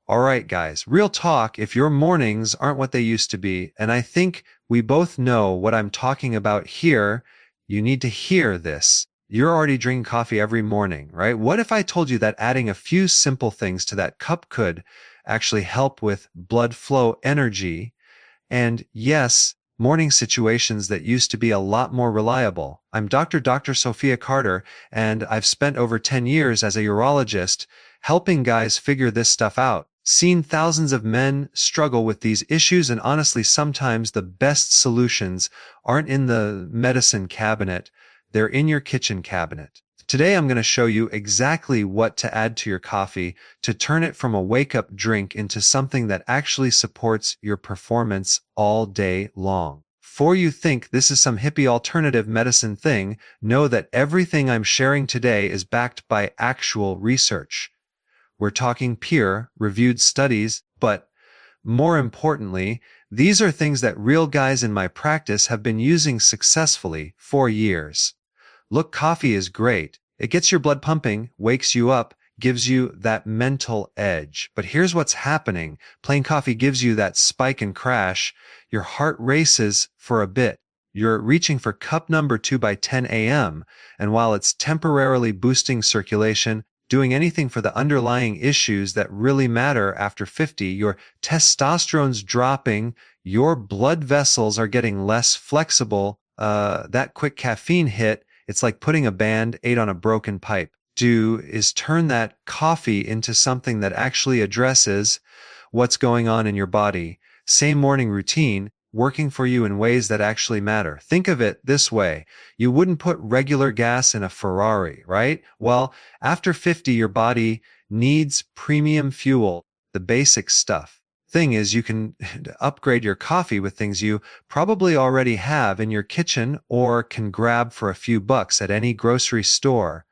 All right, guys, real talk, if your mornings aren't what they used to be, and I think we both know what I'm talking about here, you need to hear this. You're already drinking coffee every morning, right? What if I told you that adding a few simple things to that cup could actually help with blood flow, energy, and yes, morning situations that used to be a lot more reliable? I'm Dr. Sophia Carter, and I've spent over 10 years as a urologist helping guys figure this stuff out. Seen thousands of men struggle with these issues, and honestly, sometimes the best solutions aren't in the medicine cabinet, they're in your kitchen cabinet. Today, I'm going to show you exactly what to add to your coffee to turn it from a wake-up drink into something that actually supports your performance all day long. Before you think this is some hippie alternative medicine thing, know that everything I'm sharing today is backed by actual research. We're talking peer-reviewed studies, but more importantly, these are things that real guys in my practice have been using successfully for years. Look, coffee is great. It gets your blood pumping, wakes you up, gives you that mental edge. But here's what's happening. Plain coffee gives you that spike and crash. Your heart races for a bit. You're reaching for cup number 2 by 10 a.m. And while it's temporarily boosting circulation, doing anything for the underlying issues that really matter after 50, your testosterone's dropping, your blood vessels are getting less flexible, that quick caffeine hit, it's like putting a Band-Aid on a broken pipe. Is turn that coffee into something that actually addresses what's going on in your body. Same morning routine, working for you in ways that actually matter. Think of it this way. You wouldn't put regular gas in a Ferrari, right? Well, after 50, your body needs premium fuel, the basic stuff. Thing is, you can upgrade your coffee with things you probably already have in your kitchen or can grab for a few bucks at any grocery store.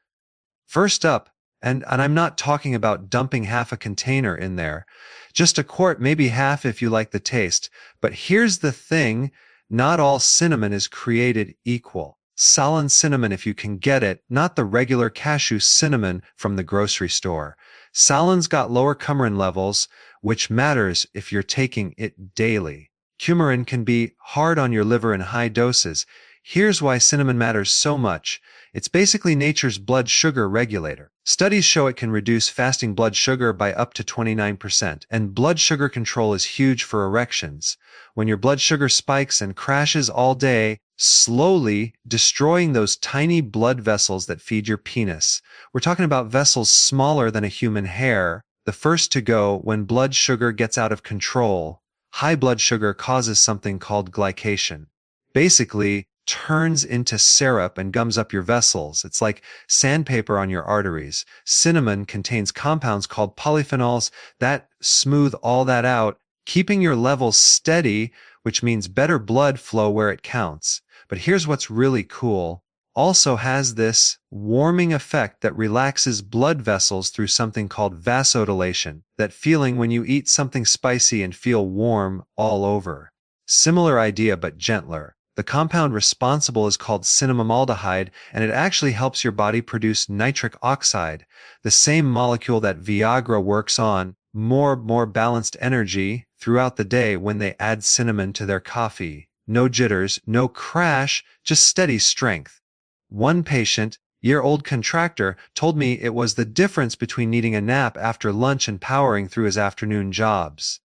First up, and I'm not talking about dumping half a container in there, just a quart, maybe half if you like the taste. But here's the thing, not all cinnamon is created equal. Solid cinnamon, if you can get it, not the regular cashew cinnamon from the grocery store. Salin's got lower coumarin levels, which matters if you're taking it daily. Coumarin can be hard on your liver in high doses. Here's why cinnamon matters so much. It's basically nature's blood sugar regulator. Studies show it can reduce fasting blood sugar by up to 29%, and blood sugar control is huge for erections. When your blood sugar spikes and crashes all day, slowly destroying those tiny blood vessels that feed your penis. We're talking about vessels smaller than a human hair, the first to go when blood sugar gets out of control. High blood sugar causes something called glycation. Basically, turns into syrup and gums up your vessels. It's like sandpaper on your arteries. Cinnamon contains compounds called polyphenols that smooth all that out, keeping your levels steady, which means better blood flow where it counts. But here's what's really cool. Also has this warming effect that relaxes blood vessels through something called vasodilation, that feeling when you eat something spicy and feel warm all over. Similar idea but gentler. The compound responsible is called cinnamaldehyde, and it actually helps your body produce nitric oxide, the same molecule that Viagra works on, more balanced energy throughout the day when they add cinnamon to their coffee. No jitters, no crash, just steady strength. One patient, year-old contractor, told me it was the difference between needing a nap after lunch and powering through his afternoon jobs.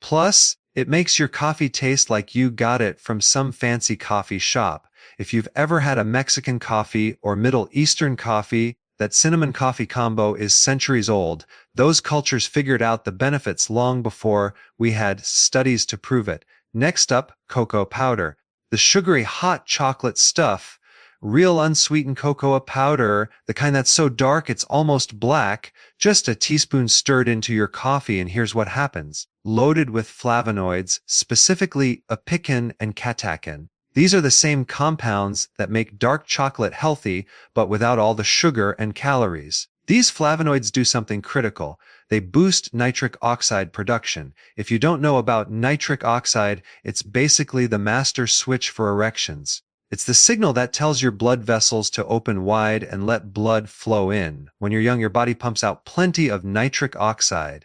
Plus, it makes your coffee taste like you got it from some fancy coffee shop. If you've ever had a Mexican coffee or Middle Eastern coffee, that cinnamon coffee combo is centuries old. Those cultures figured out the benefits long before we had studies to prove it. Next up, cocoa powder. The sugary hot chocolate stuff. Real unsweetened cocoa powder, the kind that's so dark it's almost black, just a teaspoon stirred into your coffee, and here's what happens. Loaded with flavonoids, specifically apicin and catechin. These are the same compounds that make dark chocolate healthy, but without all the sugar and calories. These flavonoids do something critical. They boost nitric oxide production. If you don't know about nitric oxide, it's basically the master switch for erections. It's the signal that tells your blood vessels to open wide and let blood flow in. When you're young, your body pumps out plenty of nitric oxide.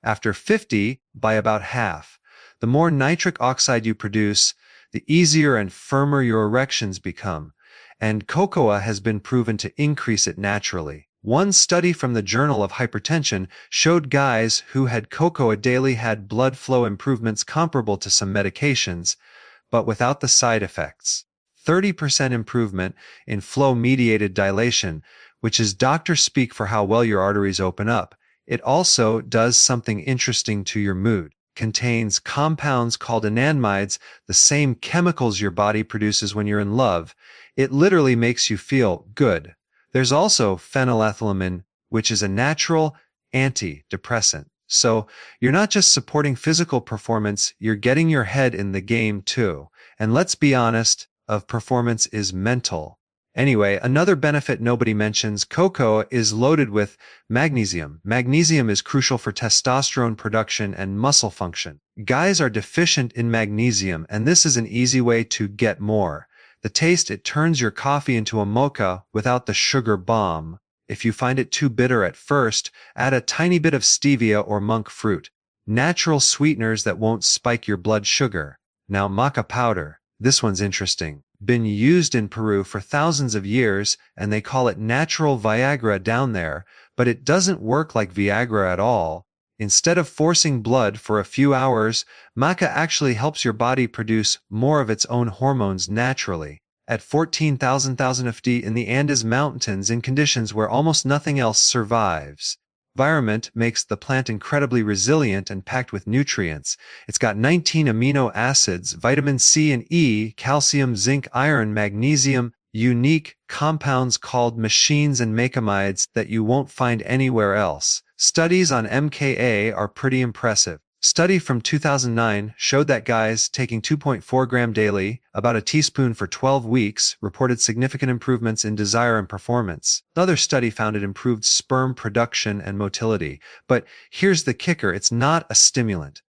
After 50, by about half. The more nitric oxide you produce, the easier and firmer your erections become, and cocoa has been proven to increase it naturally. One study from the Journal of Hypertension showed guys who had cocoa daily had blood flow improvements comparable to some medications, but without the side effects. 30% improvement in flow-mediated dilation, which is doctor speak for how well your arteries open up. It also does something interesting to your mood. Contains compounds called anandamides, the same chemicals your body produces when you're in love. It literally makes you feel good. There's also phenylethylamine, which is a natural antidepressant. So you're not just supporting physical performance, you're getting your head in the game too. And let's be honest, of performance is mental. Anyway, another benefit nobody mentions, cocoa is loaded with magnesium. Magnesium is crucial for testosterone production and muscle function. Guys are deficient in magnesium, and this is an easy way to get more. The taste, it turns your coffee into a mocha without the sugar bomb. If you find it too bitter at first, add a tiny bit of stevia or monk fruit. Natural sweeteners that won't spike your blood sugar. Now maca powder. This one's interesting. Been used in Peru for thousands of years, and they call it natural Viagra down there, but it doesn't work like Viagra at all. Instead of forcing blood for a few hours, maca actually helps your body produce more of its own hormones naturally. At 14,000 FD in the Andes Mountains in conditions where almost nothing else survives. Environment makes the plant incredibly resilient and packed with nutrients. It's got 19 amino acids, vitamin C and E, calcium, zinc, iron, magnesium, unique compounds called machines and macamides that you won't find anywhere else. Studies on MKA are pretty impressive. Study from 2009 showed that guys taking 2.4 gram daily, about a teaspoon for 12 weeks, reported significant improvements in desire and performance. Another study found it improved sperm production and motility. But here's the kicker, it's not a stimulant.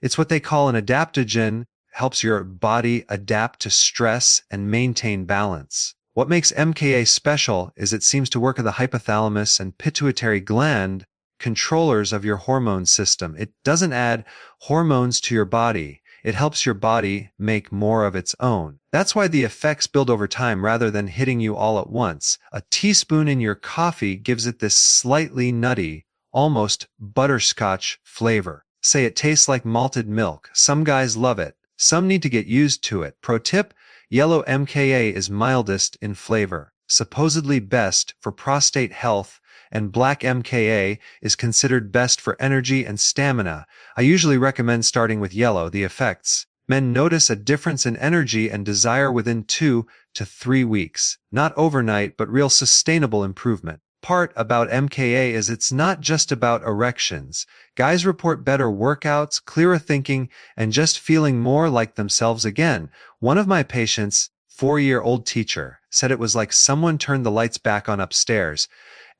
It's what they call an adaptogen, helps your body adapt to stress and maintain balance. What makes MKA special is it seems to work at the hypothalamus and pituitary gland, controllers of your hormone system. It doesn't add hormones to your body. It helps your body make more of its own. That's why the effects build over time rather than hitting you all at once. A teaspoon in your coffee gives it this slightly nutty, almost butterscotch flavor. Say it tastes like malted milk. Some guys love it. Some need to get used to it. Pro tip, yellow MKA is mildest in flavor, supposedly best for prostate health, and black MKA is considered best for energy and stamina. I usually recommend starting with yellow. The effects. Men notice a difference in energy and desire within 2 to 3 weeks. Not overnight, but real sustainable improvement. Part about MKA is it's not just about erections. Guys report better workouts, clearer thinking, and just feeling more like themselves again. One of my patients, 4-year-old teacher, said it was like someone turned the lights back on upstairs.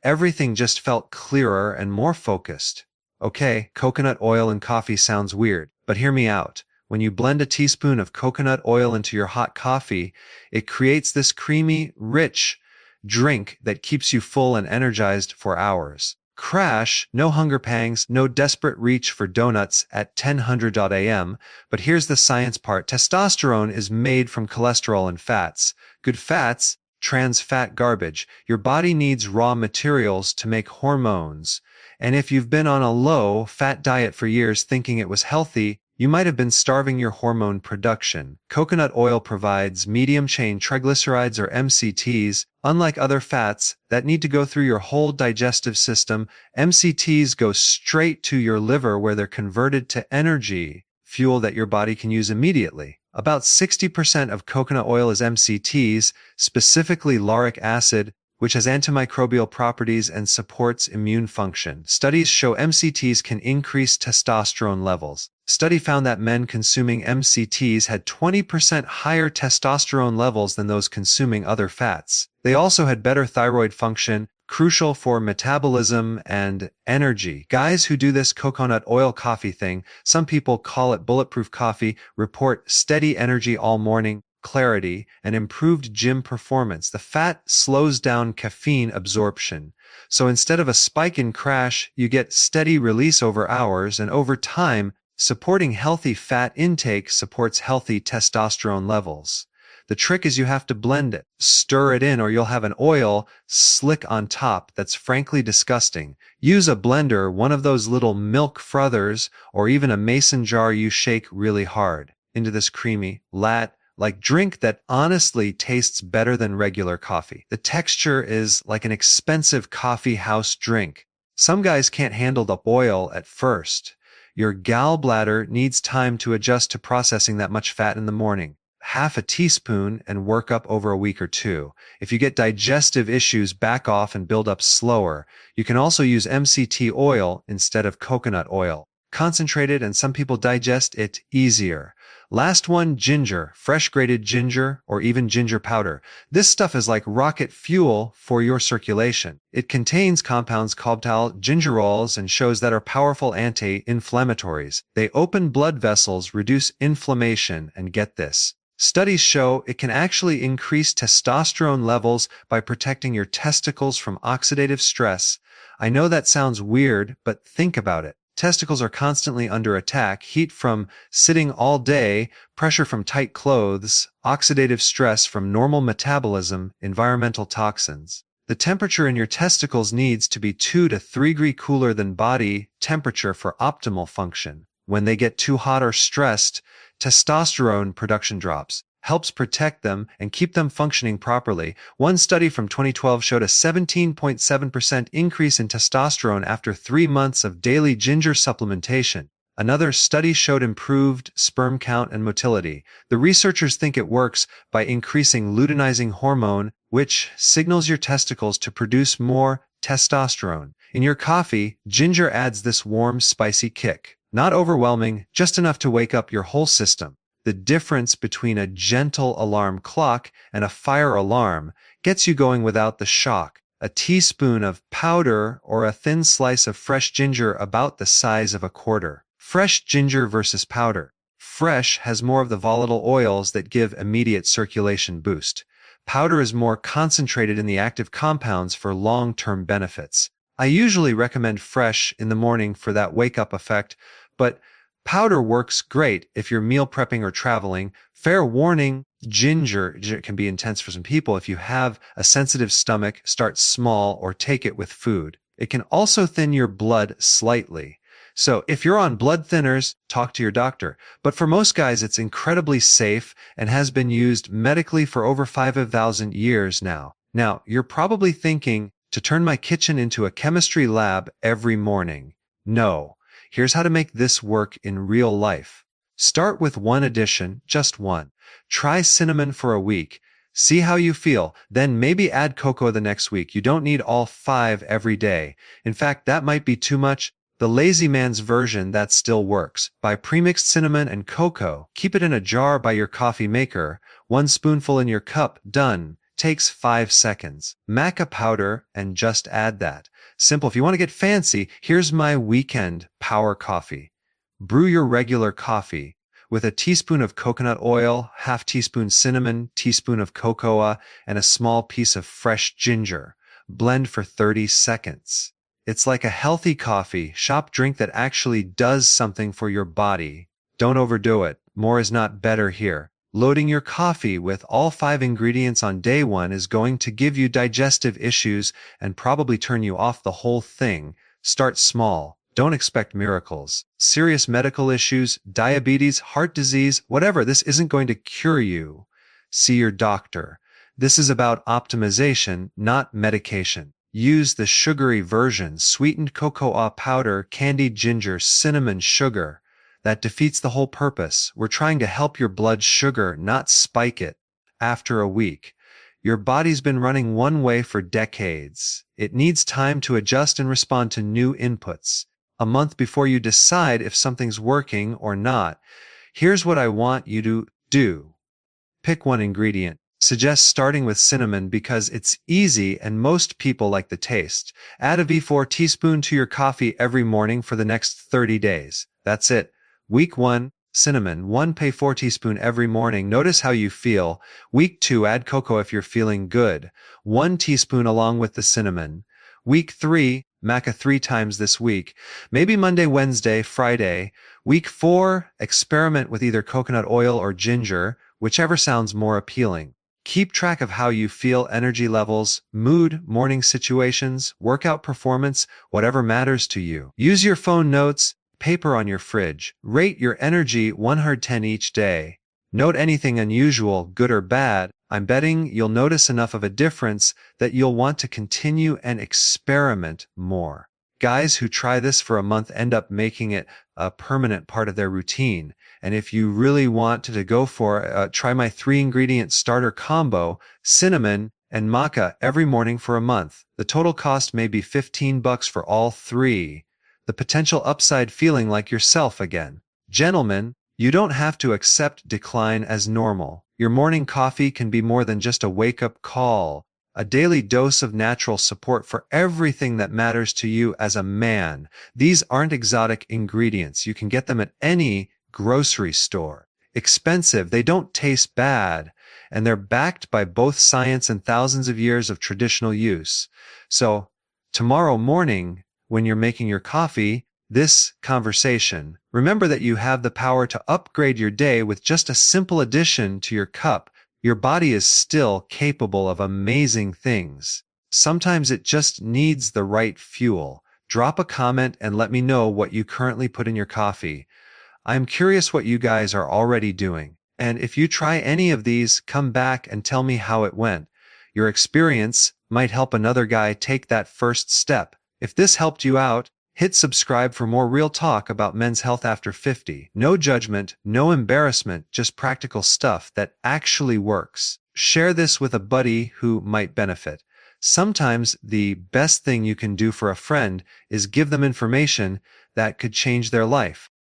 Everything just felt clearer and more focused. Okay, coconut oil and coffee sounds weird, but hear me out. When you blend a teaspoon of coconut oil into your hot coffee, it creates this creamy, rich drink that keeps you full and energized for hours. Crash, no hunger pangs, no desperate reach for donuts at 10:00 a.m. But here's the science part. Testosterone is made from cholesterol and fats. Good fats, trans fat garbage. Your body needs raw materials to make hormones. And if you've been on a low-fat diet for years thinking it was healthy, you might have been starving your hormone production. Coconut oil provides medium-chain triglycerides or MCTs. Unlike other fats that need to go through your whole digestive system, MCTs go straight to your liver where they're converted to energy, fuel that your body can use immediately. About 60% of coconut oil is MCTs, specifically lauric acid, which has antimicrobial properties and supports immune function. Studies show MCTs can increase testosterone levels. Study found that men consuming MCTs had 20% higher testosterone levels than those consuming other fats. They also had better thyroid function, crucial for metabolism and energy. Guys who do this coconut oil coffee thing, some people call it bulletproof coffee, report steady energy all morning, clarity, and improved gym performance. The fat slows down caffeine absorption. So instead of a spike and crash, you get steady release over hours, and over time, supporting healthy fat intake supports healthy testosterone levels. The trick is you have to blend it, stir it in, or you'll have an oil slick on top that's frankly disgusting. Use a blender, one of those little milk frothers, or even a mason jar you shake really hard into this creamy, like drink that honestly tastes better than regular coffee. The texture is like an expensive coffee house drink. Some guys can't handle the oil at first. Your gallbladder needs time to adjust to processing that much fat in the morning. Half a teaspoon and work up over a week or two. If you get digestive issues, back off and build up slower. You can also use MCT oil instead of coconut oil. Concentrated, and some people digest it easier. Last one, ginger, fresh grated ginger, or even ginger powder. This stuff is like rocket fuel for your circulation. It contains compounds called gingerols and shows that are powerful anti-inflammatories. They open blood vessels, reduce inflammation, and get this. Studies show it can actually increase testosterone levels by protecting your testicles from oxidative stress. I know that sounds weird, but think about it. Testicles are constantly under attack: heat from sitting all day, pressure from tight clothes, oxidative stress from normal metabolism, environmental toxins. The temperature in your testicles needs to be 2 to 3 degrees cooler than body temperature for optimal function. When they get too hot or stressed, testosterone production drops. Helps protect them and keep them functioning properly. One study from 2012 showed a 17.7% increase in testosterone after 3 months of daily ginger supplementation. Another study showed improved sperm count and motility. The researchers think it works by increasing luteinizing hormone, which signals your testicles to produce more testosterone. In your coffee, ginger adds this warm, spicy kick. Not overwhelming, just enough to wake up your whole system. The difference between a gentle alarm clock and a fire alarm gets you going without the shock. A teaspoon of powder or a thin slice of fresh ginger about the size of a quarter. Fresh ginger versus powder. Fresh has more of the volatile oils that give immediate circulation boost. Powder is more concentrated in the active compounds for long-term benefits. I usually recommend fresh in the morning for that wake-up effect, but powder works great if you're meal prepping or traveling. Fair warning, ginger can be intense for some people. If you have a sensitive stomach, start small or take it with food. It can also thin your blood slightly. So if you're on blood thinners, talk to your doctor. But for most guys, it's incredibly safe and has been used medically for over 5,000 years now. Now, you're probably thinking, to turn my kitchen into a chemistry lab every morning. No. Here's how to make this work in real life. Start with one addition, just one. Try cinnamon for a week. See how you feel. Then maybe add cocoa the next week. You don't need all 5 every day. In fact, that might be too much. The lazy man's version that still works. Buy premixed cinnamon and cocoa. Keep it in a jar by your coffee maker. 1 spoonful in your cup. Done. Takes 5 seconds. Maca powder and just add that. Simple. If you want to get fancy, here's my weekend power coffee. Brew your regular coffee with a teaspoon of coconut oil, half teaspoon cinnamon, teaspoon of cocoa, and a small piece of fresh ginger. Blend for 30 seconds. It's like a healthy coffee shop drink that actually does something for your body. Don't overdo it. More is not better here. Loading your coffee with all 5 ingredients on day 1 is going to give you digestive issues and probably turn you off the whole thing. Start small. Don't expect miracles. Serious medical issues, diabetes, heart disease, whatever, this isn't going to cure you. See your doctor. This is about optimization, not medication. Use the sugary version: sweetened cocoa powder, candied ginger, cinnamon, sugar. That defeats the whole purpose. We're trying to help your blood sugar, not spike it. After a week, your body's been running one way for decades. It needs time to adjust and respond to new inputs. A month before you decide if something's working or not, here's what I want you to do. Pick one ingredient. Suggest starting with cinnamon because it's easy and most people like the taste. Add a V4 teaspoon to your coffee every morning for the next 30 days. That's it. Week 1, cinnamon, 1 pay 4 teaspoon every morning. Notice how you feel. Week 2, add cocoa if you're feeling good. 1 teaspoon along with the cinnamon. Week 3, maca 3 times this week. Maybe Monday, Wednesday, Friday. Week 4, experiment with either coconut oil or ginger, whichever sounds more appealing. Keep track of how you feel, energy levels, mood, morning situations, workout performance, whatever matters to you. Use your phone notes, paper on your fridge. Rate your energy 110 each day. Note anything unusual, good or bad. I'm betting you'll notice enough of a difference that you'll want to continue and experiment more. Guys who try this for a month end up making it a permanent part of their routine. And if you really want to go for try my 3-ingredient starter combo, cinnamon and maca every morning for a month. The total cost may be $15 for all 3. The potential upside, feeling like yourself again. Gentlemen, you don't have to accept decline as normal. Your morning coffee can be more than just a wake-up call, a daily dose of natural support for everything that matters to you as a man. These aren't exotic ingredients. You can get them at any grocery store. Expensive, they don't taste bad, and they're backed by both science and thousands of years of traditional use. So, tomorrow morning, when you're making your coffee, this conversation, remember that you have the power to upgrade your day with just a simple addition to your cup. Your body is still capable of amazing things. Sometimes it just needs the right fuel. Drop a comment and let me know what you currently put in your coffee. I'm curious what you guys are already doing. And if you try any of these, come back and tell me how it went. Your experience might help another guy take that first step. If this helped you out, hit subscribe for more real talk about men's health after 50. No judgment, no embarrassment, just practical stuff that actually works. Share this with a buddy who might benefit. Sometimes the best thing you can do for a friend is give them information that could change their life.